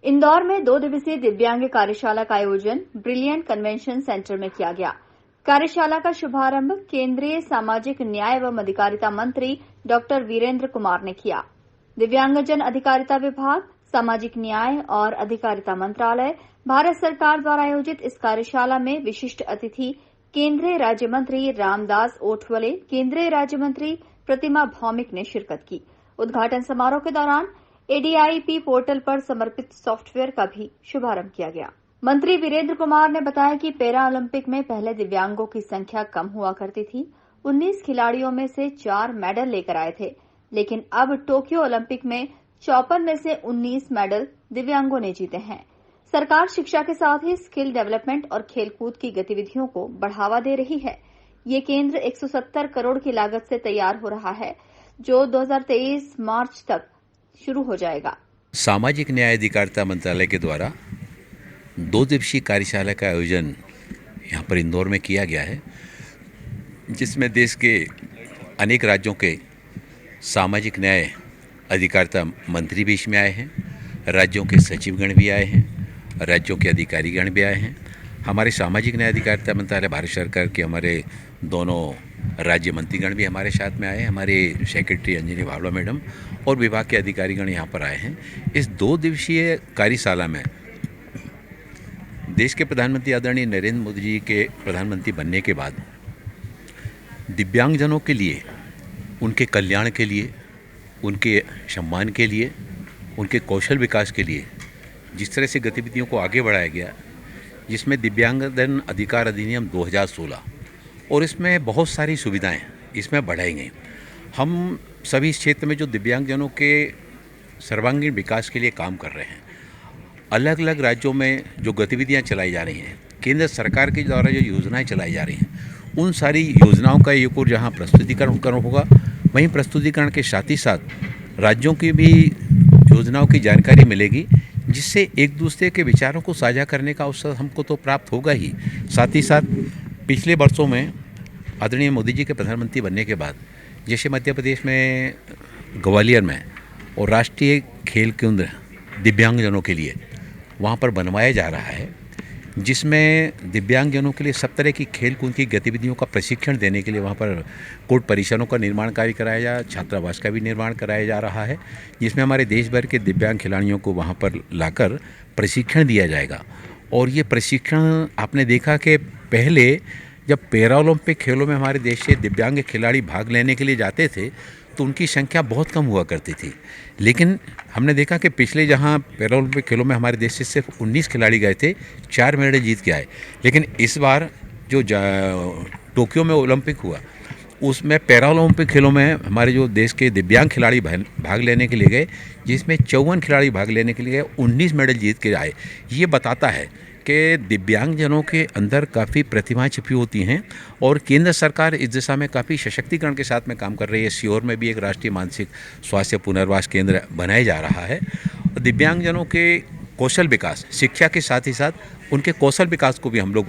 इंदौर में 2 दिवसीय दिव्यांग कार्यशाला का आयोजन ब्रिलियंट कन्वेंशन सेंटर में किया गया। कार्यशाला का शुभारंभ केंद्रीय सामाजिक न्याय एवं अधिकारिता मंत्री डॉक्टर वीरेंद्र कुमार ने किया। दिव्यांगजन अधिकारिता विभाग, सामाजिक न्याय और अधिकारिता मंत्रालय, भारत सरकार द्वारा आयोजित इस कार्यशाला में विशिष्ट अतिथि केंद्रीय राज्य मंत्री रामदास ओठवले, केंद्रीय राज्य मंत्री प्रतिमा भौमिक ने शिरकत की। उद्घाटन समारोह के दौरान एडीआईपी पोर्टल पर समर्पित सॉफ्टवेयर का भी शुभारंभ किया गया। मंत्री वीरेंद्र कुमार ने बताया कि पैरा ओलंपिक में पहले दिव्यांगों की संख्या कम हुआ करती थी। 19 खिलाड़ियों में से 4 मेडल लेकर आए थे, लेकिन अब टोक्यो ओलंपिक में 54 में से 19 मेडल दिव्यांगों ने जीते हैं। सरकार शिक्षा के साथ ही स्किल डेवलपमेंट और खेलकूद की गतिविधियों को बढ़ावा दे रही है। ये केंद्र 170 करोड़ की लागत से तैयार हो रहा है, जो 2023 मार्च तक शुरू हो जाएगा। सामाजिक न्याय अधिकारिता मंत्रालय के द्वारा 2 दिवसीय कार्यशाला का आयोजन यहाँ पर इंदौर में किया गया है, जिसमें देश के अनेक राज्यों के सामाजिक न्याय अधिकारिता मंत्री भी इसमें आए हैं, राज्यों के सचिवगण भी आए हैं, राज्यों के अधिकारीगण भी आए हैं। हमारे सामाजिक न्याय अधिकारिता मंत्रालय भारत सरकार के हमारे दोनों राज्य मंत्रीगण भी हमारे साथ में आए हैं। हमारे सेक्रेटरी अंजनी भावला मैडम और विभाग के अधिकारीगण यहाँ पर आए हैं। इस 2 दिवसीय कार्यशाला में देश के प्रधानमंत्री आदरणीय नरेंद्र मोदी जी के प्रधानमंत्री बनने के बाद दिव्यांगजनों के लिए, उनके कल्याण के लिए, उनके सम्मान के लिए, उनके कौशल विकास के लिए जिस तरह से गतिविधियों को आगे बढ़ाया गया, जिसमें दिव्यांगजन अधिकार अधिनियम 2016 और इसमें बहुत सारी सुविधाएं इसमें बढ़ाई गई। हम सभी इस क्षेत्र में जो दिव्यांगजनों के सर्वांगीण विकास के लिए काम कर रहे हैं, अलग अलग राज्यों में जो गतिविधियां चलाई जा रही हैं, केंद्र सरकार के द्वारा जो योजनाएं चलाई जा रही हैं, उन सारी योजनाओं का एक और जहां प्रस्तुतिकरण होगा, वहीं प्रस्तुतिकरण के साथ ही साथ राज्यों की भी योजनाओं की जानकारी मिलेगी, जिससे एक दूसरे के विचारों को साझा करने का अवसर हमको तो प्राप्त होगा ही। साथ ही साथ पिछले वर्षों में आदरणीय मोदी जी के प्रधानमंत्री बनने के बाद जैसे मध्य प्रदेश में ग्वालियर में और राष्ट्रीय खेल केंद्र दिव्यांगजनों के लिए वहाँ पर बनवाया जा रहा है, जिसमें दिव्यांगजनों के लिए सब तरह की खेल कूद की गतिविधियों का प्रशिक्षण देने के लिए वहाँ पर कोर्ट परिसरों का निर्माण कार्य कराया जा, छात्रावास का भी निर्माण कराया जा रहा है, जिसमें हमारे देश भर के दिव्यांग खिलाड़ियों को वहाँ पर लाकर प्रशिक्षण दिया जाएगा। और ये प्रशिक्षण आपने देखा कि पहले जब पैरा ओलंपिक खेलों में हमारे देश से दिव्यांग खिलाड़ी भाग लेने के लिए जाते थे तो उनकी संख्या बहुत कम हुआ करती थी, लेकिन हमने देखा कि पिछले जहां पैरा ओलंपिक खेलों में हमारे देश से सिर्फ 19 खिलाड़ी गए थे, 4 मेडल जीत के आए। लेकिन इस बार जो टोक्यो में ओलंपिक हुआ, उसमें पैरा ओलंपिक खेलों में हमारे जो देश के दिव्यांग खिलाड़ी भाग लेने के लिए गए, जिसमें 54 खिलाड़ी भाग लेने के लिए गए, 19 मेडल जीत के आए। ये बताता है कि दिव्यांगजनों के अंदर काफ़ी प्रतिभाएं छिपी होती हैं और केंद्र सरकार इस दिशा में काफ़ी सशक्तिकरण के साथ में काम कर रही है। सीहोर में भी एक राष्ट्रीय मानसिक स्वास्थ्य पुनर्वास केंद्र बनाया जा रहा है। दिव्यांगजनों के कौशल विकास, शिक्षा के साथ ही साथ उनके कौशल विकास को भी हम लोग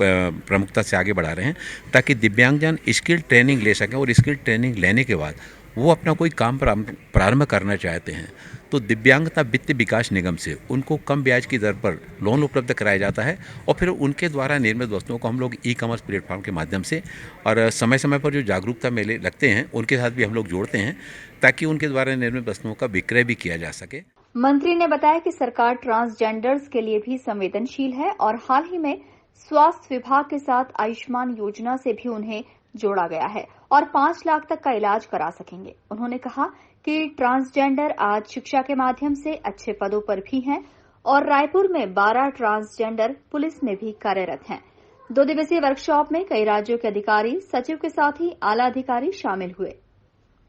प्रमुखता से आगे बढ़ा रहे हैं, ताकि दिव्यांगजन स्किल ट्रेनिंग ले सकें और स्किल ट्रेनिंग लेने के बाद वो अपना कोई काम प्रारंभ करना चाहते हैं तो दिव्यांगता वित्त विकास निगम से उनको कम ब्याज की दर पर लोन उपलब्ध कराया जाता है और फिर उनके द्वारा निर्मित वस्तुओं को हम लोग ई-कॉमर्स प्लेटफॉर्म के माध्यम से और समय समय पर जो जागरूकता मेले लगते हैं उनके साथ भी हम लोग जोड़ते हैं, ताकि उनके द्वारा निर्मित वस्तुओं का विक्रय भी किया जा सके। मंत्री ने बताया कि सरकार ट्रांसजेंडर्स के लिए भी संवेदनशील है और हाल ही में स्वास्थ्य विभाग के साथ आयुष्मान योजना से भी उन्हें जोड़ा गया है और 5 लाख तक का इलाज करा सकेंगे। उन्होंने कहा कि ट्रांसजेंडर आज शिक्षा के माध्यम से अच्छे पदों पर भी हैं और रायपुर में 12 ट्रांसजेंडर पुलिस में भी कार्यरत हैं। 2 दिवसीय वर्कशॉप में कई राज्यों के अधिकारी, सचिव के साथ ही आला अधिकारी शामिल हुए।